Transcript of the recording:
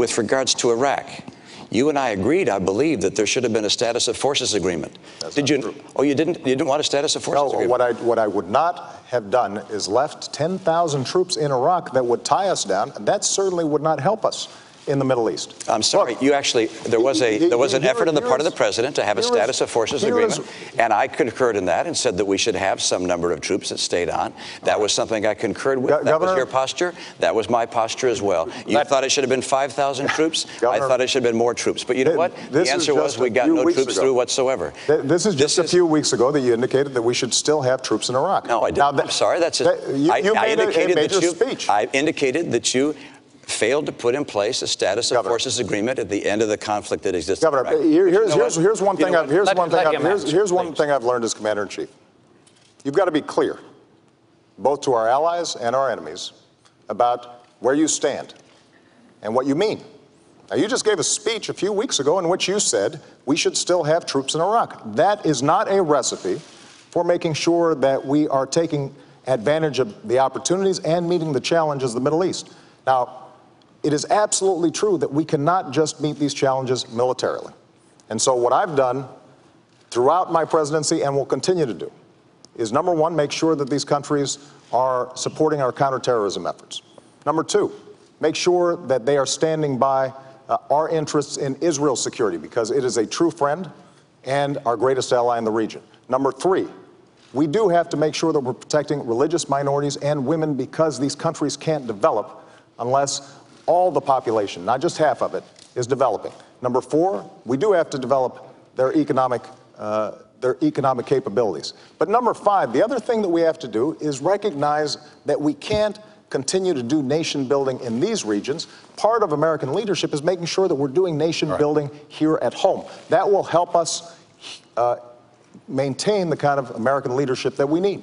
with regards to Iraq. You and I agreed, I believe, that there should have been a status of forces agreement. Did you? True. Oh, you didn't? You didn't want a status of forces agreement? No, what I would not have done is left 10,000 troops in Iraq that would tie us down. That certainly would not help us in the Middle East. I'm sorry. Look, you actually, there was an effort on the part of the president to have a status of forces agreement, and I concurred in that and said that we should have some number of troops that stayed on. That was something I concurred with. That was your posture. That was my posture as well. You thought it should have been 5,000 troops. I thought it should have been more troops. But you know what? The answer was we got no troops through whatsoever. This is just a few weeks ago that you indicated that we should still have troops in Iraq. No, I didn't. I'm sorry. That's it. You made a major speech. I indicated that you failed to put in place a status of forces agreement at the end of the conflict that existed. Governor, here's one thing I've learned as Commander-in-Chief. You've got to be clear, both to our allies and our enemies, about where you stand and what you mean. Now, you just gave a speech a few weeks ago in which you said we should still have troops in Iraq. That is not a recipe for making sure that we are taking advantage of the opportunities and meeting the challenges of the Middle East. Now, it is absolutely true that we cannot just meet these challenges militarily. And so what I've done throughout my presidency and will continue to do is, number one, make sure that these countries are supporting our counterterrorism efforts. Number two, make sure that they are standing by our interests in Israel's security, because it is a true friend and our greatest ally in the region. Number three, we do have to make sure that we're protecting religious minorities and women, because these countries can't develop unless all the population, not just half of it, is developing. Number four, we do have to develop their economic capabilities. But number five, the other thing that we have to do is recognize that we can't continue to do nation building in these regions. Part of American leadership is making sure that we're doing nation building here at home. That will help us maintain the kind of American leadership that we need.